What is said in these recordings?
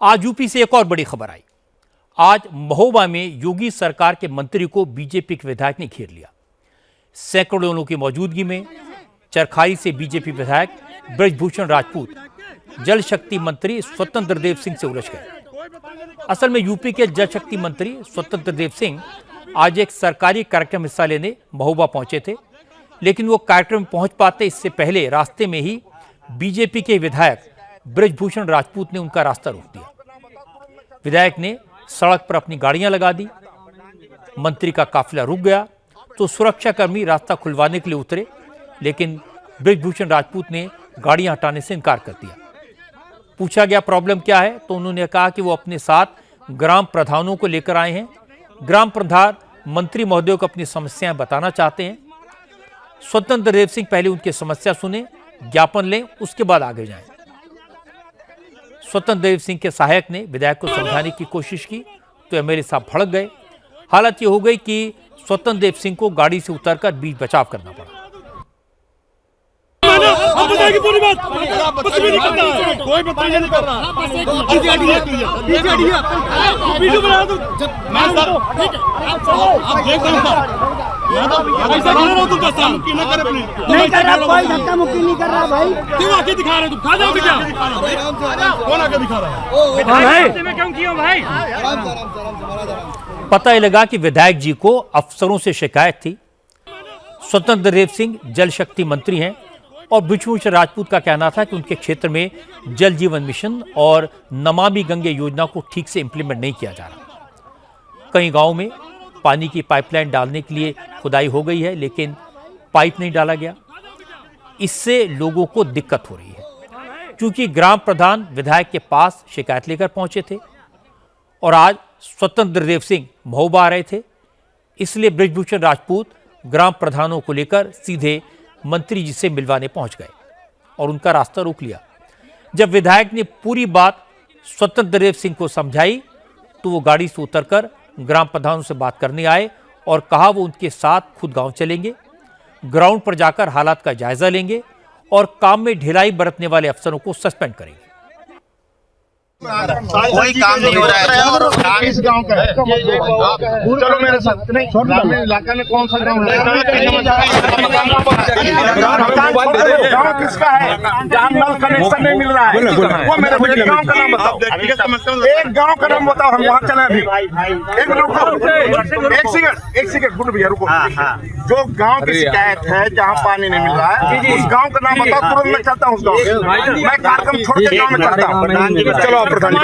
आज यूपी से एक और बड़ी खबर आई। आज महोबा में योगी सरकार के मंत्री को बीजेपी के विधायक ने घेर लिया। सैकड़ों लोगों की मौजूदगी में चरखाई से बीजेपी विधायक ब्रजभूषण राजपूत जल शक्ति मंत्री स्वतंत्र देव सिंह से उलझ गए। असल में यूपी के जल शक्ति मंत्री स्वतंत्र देव सिंह आज एक सरकारी कार्यक्रम में हिस्सा लेने महोबा पहुंचे थे, लेकिन वो कार्यक्रम में पहुंच पाते इससे पहले रास्ते में ही बीजेपी के विधायक ब्रजभूषण राजपूत ने उनका रास्ता रोक दिया। विधायक ने सड़क पर अपनी गाड़ियां लगा दी। मंत्री का काफिला रुक गया तो सुरक्षाकर्मी रास्ता खुलवाने के लिए उतरे, लेकिन ब्रजभूषण राजपूत ने गाड़ियां हटाने से इनकार कर दिया। पूछा गया प्रॉब्लम क्या है, तो उन्होंने कहा कि वो अपने साथ ग्राम प्रधानों को लेकर आए हैं। ग्राम प्रधान मंत्री महोदय को अपनी समस्याएं बताना चाहते हैं। स्वतंत्र देव सिंह पहले उनकी समस्या सुने, ज्ञापन लें, उसके बाद आगे जाएं। स्वतंत्र देव सिंह के सहायक ने विधायक को समझाने की कोशिश की तो एमएलए साहब भड़क गए। हालत ये हो गई कि स्वतंत्र देव सिंह को गाड़ी से उतरकर बीच बचाव करना पड़ा। पूरी बात कुछ भी नहीं करता है, कोई बताइए नहीं कर रहा। वीडियो बना दो, मैं सर आप देख रहे हैं ऐसा कर रहा हूं, तुम कैसा ना करे प्लीज नहीं कर रहा, कोई धक्का मुक्की नहीं कर रहा भाई। क्यों आके दिखा रहे हो, तुम खा जाओगे क्या? कौन आके दिखा रहा है? कौन है? मैं क्यों किया भाई? पता ही लगा कि विधायक जी को अफसरों से शिकायत थी। स्वतंत्र देव सिंह जल शक्ति मंत्री हैं और ब्रजभूषण राजपूत का कहना था कि उनके क्षेत्र में जल जीवन मिशन और नमामि गंगे योजना को ठीक से इंप्लीमेंट नहीं किया जा रहा। कई गांवों में पानी की पाइपलाइन डालने के लिए खुदाई हो गई है, लेकिन पाइप नहीं डाला गया। इससे लोगों को दिक्कत हो रही है। क्योंकि ग्राम प्रधान विधायक के पास शिकायत लेकर पहुंचे थे और आज स्वतंत्र देव सिंह महोबा आ रहे थे, इसलिए ब्रजभूषण राजपूत ग्राम प्रधानों को लेकर सीधे मंत्री जी से मिलवाने पहुंच गए और उनका रास्ता रोक लिया। जब विधायक ने पूरी बात स्वतंत्र देव सिंह को समझाई तो वो गाड़ी से उतरकर ग्राम प्रधानों से बात करने आए और कहा वो उनके साथ खुद गांव चलेंगे, ग्राउंड पर जाकर हालात का जायजा लेंगे और काम में ढिलाई बरतने वाले अफसरों को सस्पेंड करेंगे। कोई काम नहीं हो रहा है। इस गांव का है, चलो मेरे साथ। नहीं, ग्रामीण इलाका में कौन सा गांव है? गांव किसका है जहाँ नल कनेक्शन नहीं मिल रहा है? वो मेरे मुझे गांव का नाम बताओ। एक गांव का नाम बताओ, हम वहाँ चले अभी। एक सेकंड गुड भैया रुको। जो गांव की शिकायत है जहाँ पानी नहीं मिल रहा है, उस गांव का नाम बताओ, तुरंत मैं चलता हूँ उस गाँव। मैं कार्यक्रम छोड़ के गाँव में चलता हूँ। चलो प्रधान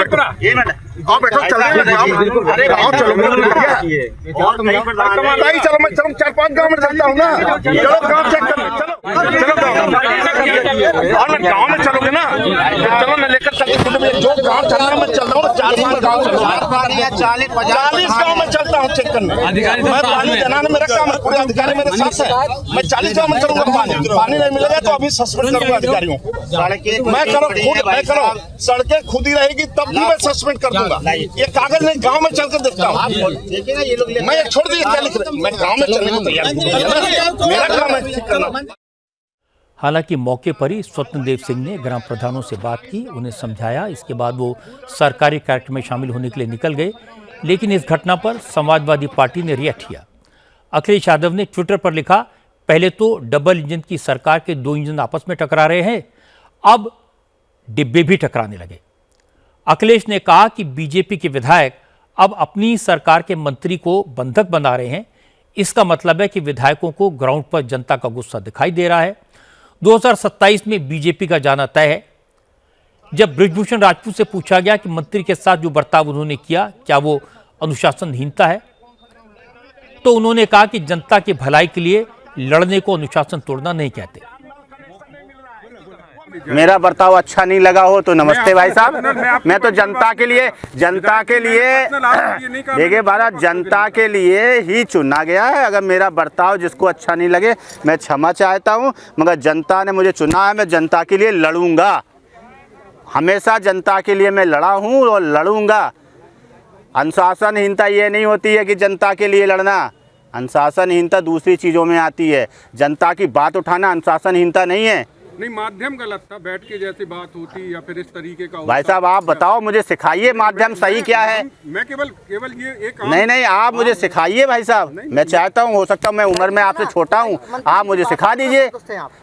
आओ बैठो, चलो चलो मैं चलो 4-5 गाँव में चलता हूँ ना। चलो गाँव चेक करने, चलो गाँव में चलोगे ना? चलो मैं लेकर चलता, जो गाँव चल रहा मैं चल रहा हूँ। 40 गाँव में चलता हूँ चेक करने। मैं पानी देना मेरा काम है, पूरे अधिकारी मेरे साथ है। मैं 40 गाँव में चलूंगा। पानी नहीं मिलेगा तो अभी सस्पेंड करूंगा अधिकारियों। मैं करो सड़कें खुद ही रहेगी तब भी मैं सस्पेंड कर दूंगा। ये कागज नहीं, गांव में चलकर देखता हूँ। मैं ये छोड़ दिया, क्या लिख रहे? मैं गांव में चलने को तैयार हूं, मेरा काम है ठीक करना। हालांकि मौके पर ही स्वतंत्र देव सिंह ने ग्राम प्रधानों से बात की, उन्हें समझाया। इसके बाद वो सरकारी कार्यक्रम में शामिल होने के लिए निकल गए। लेकिन इस घटना पर समाजवादी पार्टी ने रिएक्ट किया। अखिलेश यादव ने ट्विटर पर लिखा, पहले तो डबल इंजन की सरकार के 2 इंजन आपस में टकरा रहे हैं, अब डिब्बे भी टकराने लगे। अखिलेश ने कहा कि बीजेपी के विधायक अब अपनी सरकार के मंत्री को बंधक बना रहे हैं। इसका मतलब है कि विधायकों को ग्राउंड पर जनता का गुस्सा दिखाई दे रहा है। 2027 में बीजेपी का जाना तय है। जब ब्रजभूषण राजपूत से पूछा गया कि मंत्री के साथ जो बर्ताव उन्होंने किया क्या वो अनुशासनहीनता है, तो उन्होंने कहा कि जनता की भलाई के लिए लड़ने को अनुशासन तोड़ना नहीं कहते। मेरा बर्ताव अच्छा नहीं लगा हो तो नमस्ते भाई साहब, मैं तो जनता के लिए देखिए भारत जनता के लिए ही चुना गया है। अगर मेरा बर्ताव जिसको अच्छा नहीं लगे मैं क्षमा चाहता हूं, मगर जनता ने मुझे चुना है, मैं जनता के लिए लड़ूंगा। हमेशा जनता के लिए मैं लड़ा हूं और लड़ूंगा। अनुशासनहीनता ये नहीं होती है कि जनता के लिए लड़ना, अनुशासनहीनता दूसरी चीज़ों में आती है। जनता की बात उठाना अनुशासनहीनता नहीं है। नहीं, माध्यम गलत था, बैठ के जैसे बात होती या फिर इस तरीके का भाई साहब आप बताओ, मुझे सिखाइए माध्यम सही क्या है। मैं केवल ये एक नहीं आप मुझे सिखाइए भाई साहब, मैं चाहता हूँ, हो सकता है मैं उम्र में आपसे छोटा हूँ, आप मुझे सिखा दीजिए,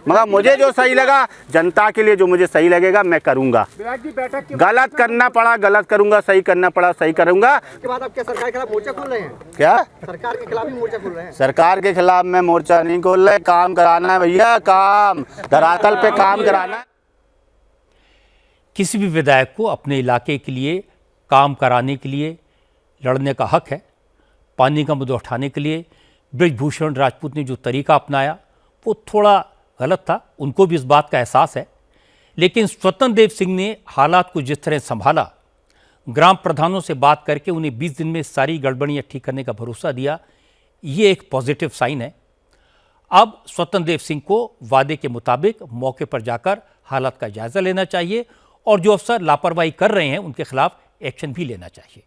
मगर मुझे जो सही लगा, जनता के लिए जो मुझे सही लगेगा मैं करूँगा। गलत करना पड़ा गलत करूँगा, सही करना पड़ा सही करूँगा। के बाद आप क्या सरकार के खिलाफ मोर्चा खोल रहे हैं? क्या सरकार के खिलाफ ही मोर्चा खोल रहे हैं? सरकार के खिलाफ मैं मोर्चा नहीं खोल रहे, काम कराना है भैया, काम धरातल पे काम कराना है। किसी भी विधायक को अपने इलाके के लिए काम कराने के लिए लड़ने का हक है। पानी का मुद्दा उठाने के लिए बृजभूषण राजपूत ने जो तरीका अपनाया वो थोड़ा गलत था, उनको भी इस बात का एहसास है। लेकिन स्वतंत्र देव सिंह ने हालात को जिस तरह संभाला, ग्राम प्रधानों से बात करके उन्हें 20 दिन में सारी गड़बड़ियाँ ठीक करने का भरोसा दिया, ये एक पॉजिटिव साइन है। अब स्वतंत्र देव सिंह को वादे के मुताबिक मौके पर जाकर हालात का जायजा लेना चाहिए और जो अफसर लापरवाही कर रहे हैं उनके खिलाफ एक्शन भी लेना चाहिए।